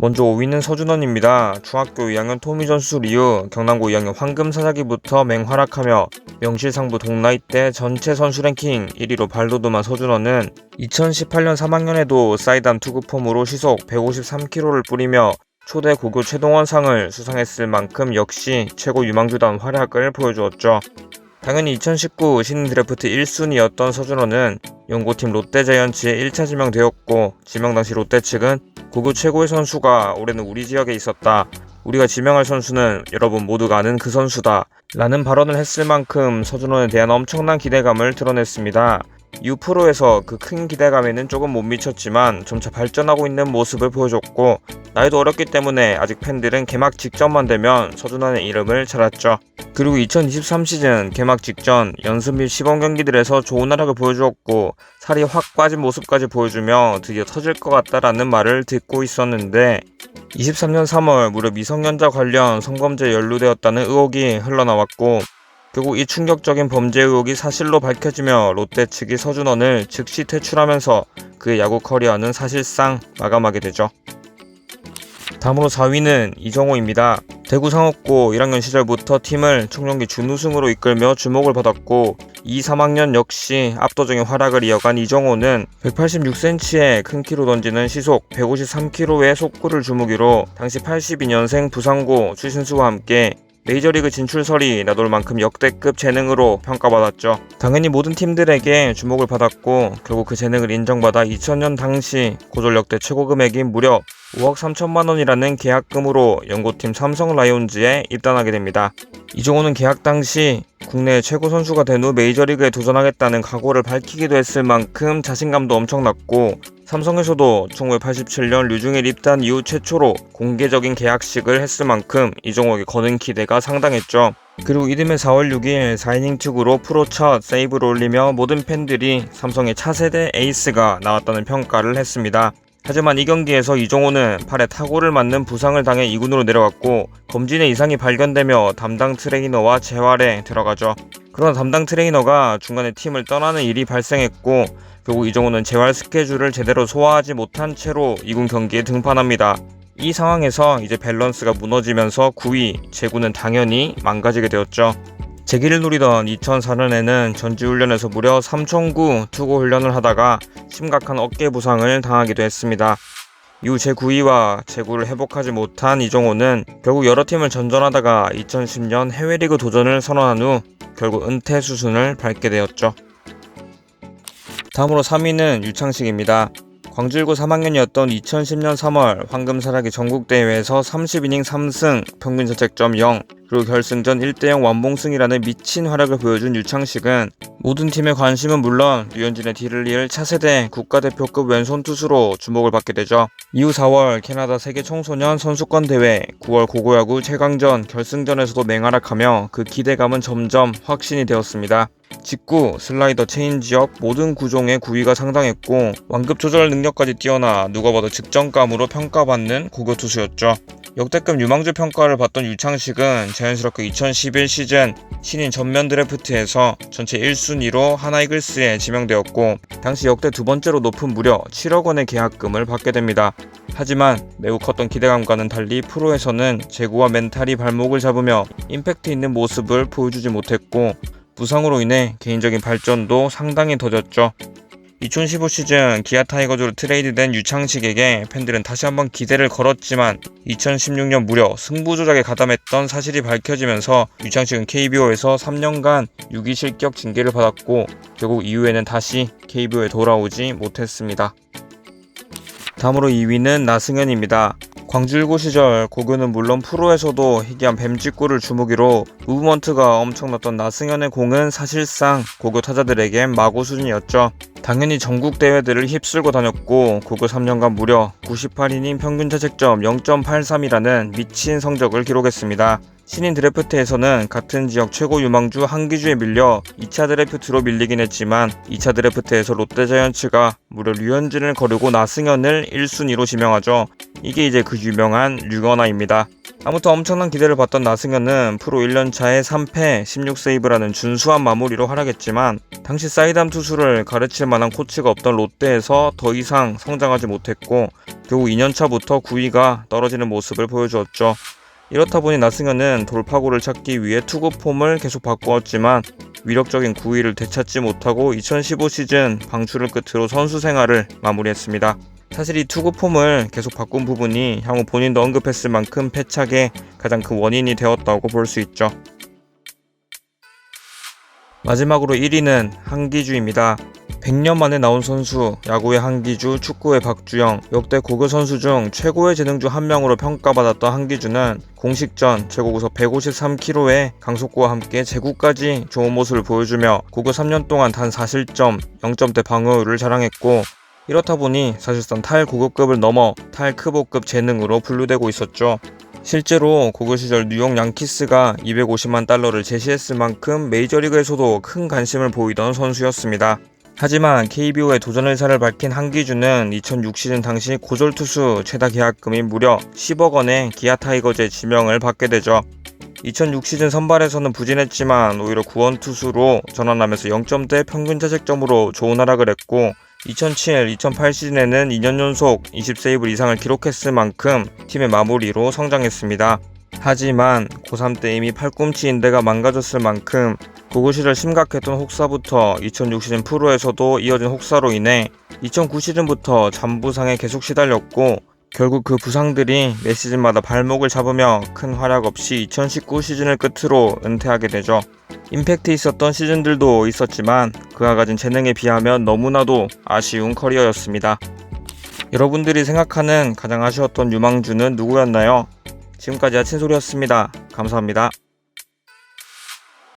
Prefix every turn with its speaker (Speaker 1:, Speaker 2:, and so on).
Speaker 1: 먼저 5위는 서준원입니다. 중학교 2학년 토미전 수술 이후 경남고 2학년 황금사자기부터 맹활약하며 명실상부 동나이 때 전체 선수 랭킹 1위로 발돋움한 서준원은 2018년 3학년에도 사이담 투구폼으로 시속 153km를 뿌리며 초대 고교 최동원상을 수상했을 만큼 역시 최고 유망주다운 활약을 보여주었죠. 당연히 2019 신인 드래프트 1순위였던 서준원은 연고팀 롯데자이언츠에 1차 지명되었고, 지명 당시 롯데 측은 고교 최고의 선수가 올해는 우리 지역에 있었다. 우리가 지명할 선수는 여러분 모두가 아는 그 선수다. 라는 발언을 했을 만큼 서준원에 대한 엄청난 기대감을 드러냈습니다. 이후 프로에서 그 큰 기대감에는 조금 못 미쳤지만 점차 발전하고 있는 모습을 보여줬고, 나이도 어렸기 때문에 아직 팬들은 개막 직전만 되면 서준원의 이름을 잘 알았죠. 그리고 2023 시즌 개막 직전 연습 및 시범 경기들에서 좋은 활약을 보여주었고, 살이 확 빠진 모습까지 보여주며 드디어 터질 것 같다라는 말을 듣고 있었는데, 23년 3월 무려 미성년자 관련 성범죄에 연루되었다는 의혹이 흘러나왔고, 결국 이 충격적인 범죄 의혹이 사실로 밝혀지며 롯데 측이 서준원을 즉시 퇴출하면서 그의 야구 커리어는 사실상 마감하게 되죠. 다음으로 4위는 이정호입니다. 대구 상업고 1학년 시절부터 팀을 청룡기 준우승으로 이끌며 주목을 받았고, 2, 3학년 역시 압도적인 활약을 이어간 이정호는 186cm의 큰 키로 던지는 시속 153km의 속구를 주무기로 당시 82년생 부상고 추신수와 함께 메이저리그 진출설이 나돌 만큼 역대급 재능으로 평가받았죠. 당연히 모든 팀들에게 주목을 받았고, 결국 그 재능을 인정받아 2000년 당시 고졸 역대 최고 금액인 무려 5억 3천만 원이라는 계약금으로 연고팀 삼성 라이온즈에 입단하게 됩니다. 이정호는 계약 당시 국내 최고 선수가 된 후 메이저리그에 도전하겠다는 각오를 밝히기도 했을 만큼 자신감도 엄청났고, 삼성에서도 1987년 류중일 입단 이후 최초로 공개적인 계약식을 했을 만큼 이정호에게 거는 기대가 상당했죠. 그리고 이듬해 4월 6일 4이닝 투구로 프로 첫 세이브를 올리며 모든 팬들이 삼성의 차세대 에이스가 나왔다는 평가를 했습니다. 하지만 이 경기에서 이정호는 팔에 타구를 맞는 부상을 당해 2군으로 내려갔고, 검진에 이상이 발견되며 담당 트레이너와 재활에 들어가죠. 그러나 담당 트레이너가 중간에 팀을 떠나는 일이 발생했고, 결국 이정호는 재활 스케줄을 제대로 소화하지 못한 채로 2군 경기에 등판합니다. 이 상황에서 이제 밸런스가 무너지면서 9위, 제구는 당연히 망가지게 되었죠. 재기를 누리던 2004년에는 전지훈련에서 무려 3천구 투구 훈련을 하다가 심각한 어깨 부상을 당하기도 했습니다. 이후 제9위와 제구를 회복하지 못한 이정호는 결국 여러 팀을 전전하다가 2010년 해외리그 도전을 선언한 후 결국 은퇴 수순을 밟게 되었죠. 다음으로 3위는 유창식입니다. 광주일고 3학년이었던 2010년 3월 황금사라기 전국대회에서 30이닝 3승, 평균 자책점 0, 그리고 결승전 1대0 완봉승이라는 미친 활약을 보여준 유창식은 모든 팀의 관심은 물론 류현진의 뒤를 이을 차세대 국가대표급 왼손 투수로 주목을 받게 되죠. 이후 4월 캐나다 세계 청소년 선수권 대회, 9월 고고야구 최강전 결승전에서도 맹활약하며 그 기대감은 점점 확신이 되었습니다. 직구, 슬라이더, 체인지업 모든 구종의 구위가 상당했고, 완급 조절 능력까지 뛰어나 누가 봐도 직전감으로 평가받는 고교 투수였죠. 역대급 유망주 평가를 받던 유창식은 자연스럽게 2011 시즌 신인 전면 드래프트에서 전체 1순위로 하나이글스에 지명되었고, 당시 역대 두 번째로 높은 무려 7억 원의 계약금을 받게 됩니다. 하지만 매우 컸던 기대감과는 달리 프로에서는 제구와 멘탈이 발목을 잡으며 임팩트 있는 모습을 보여주지 못했고, 부상으로 인해 개인적인 발전도 상당히 더뎠죠. 2015 시즌 기아 타이거즈로 트레이드된 유창식에게 팬들은 다시 한번 기대를 걸었지만 2016년 무려 승부 조작에 가담했던 사실이 밝혀지면서 유창식은 KBO에서 3년간 유기 실격 징계를 받았고, 결국 이후에는 다시 KBO에 돌아오지 못했습니다. 다음으로 2위는 나승현입니다. 광주일고 시절 고교는 물론 프로에서도 희귀한 뱀직구를 주무기로 무브먼트가 엄청났던 나승현의 공은 사실상 고교 타자들에겐 마구 수준이었죠. 당연히 전국 대회들을 휩쓸고 다녔고, 고교 3년간 무려 98이닝 평균 자책점 0.83이라는 미친 성적을 기록했습니다. 신인 드래프트에서는 같은 지역 최고 유망주 한기주에 밀려 2차 드래프트로 밀리긴 했지만 2차 드래프트에서 롯데자이언츠가 무려 류현진을 거르고 나승현을 1순위로 지명하죠. 이게 이제 그 유명한 류건아입니다. 아무튼 엄청난 기대를 받던 나승현은 프로 1년차에 3패 16세이브라는 준수한 마무리로 활약했지만, 당시 사이담 투수를 가르칠 만한 코치가 없던 롯데에서 더 이상 성장하지 못했고, 겨우 2년차부터 9위가 떨어지는 모습을 보여주었죠. 이렇다 보니 나승현은 돌파구를 찾기 위해 투구 폼을 계속 바꾸었지만 위력적인 9위를 되찾지 못하고 2015 시즌 방출을 끝으로 선수 생활을 마무리했습니다. 사실 이 투구 폼을 계속 바꾼 부분이 향후 본인도 언급했을 만큼 패착의 가장 큰 원인이 되었다고 볼 수 있죠. 마지막으로 1위는 한기주입니다. 100년 만에 나온 선수, 야구의 한기주, 축구의 박주영, 역대 고교 선수 중 최고의 재능 중 한 명으로 평가받았던 한기주는 공식전 최고 구속 153km의 강속구와 함께 제구까지 좋은 모습을 보여주며 고교 3년 동안 단 4실점, 0점대 방어율을 자랑했고, 이렇다 보니 사실상 탈고교급을 넘어 탈크보급 재능으로 분류되고 있었죠. 실제로 고교 시절 뉴욕 양키스가 $250만 제시했을 만큼 메이저리그에서도 큰 관심을 보이던 선수였습니다. 하지만 KBO에 도전 의사를 밝힌 한기주는 2006 시즌 당시 고졸 투수 최다 계약금인 무려 10억 원의 기아 타이거즈의 지명을 받게 되죠. 2006 시즌 선발에서는 부진했지만 오히려 구원 투수로 전환하면서 0점대 평균 자책점으로 좋은 활약을 했고, 2007-2008 시즌에는 2년 연속 20세이브 이상을 기록했을 만큼 팀의 마무리로 성장했습니다. 하지만 고3 때 이미 팔꿈치 인대가 망가졌을 만큼 고교 시절 심각했던 혹사부터 2006 시즌 프로에서도 이어진 혹사로 인해 2009 시즌부터 잔부상에 계속 시달렸고, 결국 그 부상들이 매 시즌마다 발목을 잡으며 큰 활약 없이 2019 시즌을 끝으로 은퇴하게 되죠. 임팩트 있었던 시즌들도 있었지만 그가 가진 재능에 비하면 너무나도 아쉬운 커리어였습니다. 여러분들이 생각하는 가장 아쉬웠던 유망주는 누구였나요? 지금까지 아친소리였습니다. 감사합니다.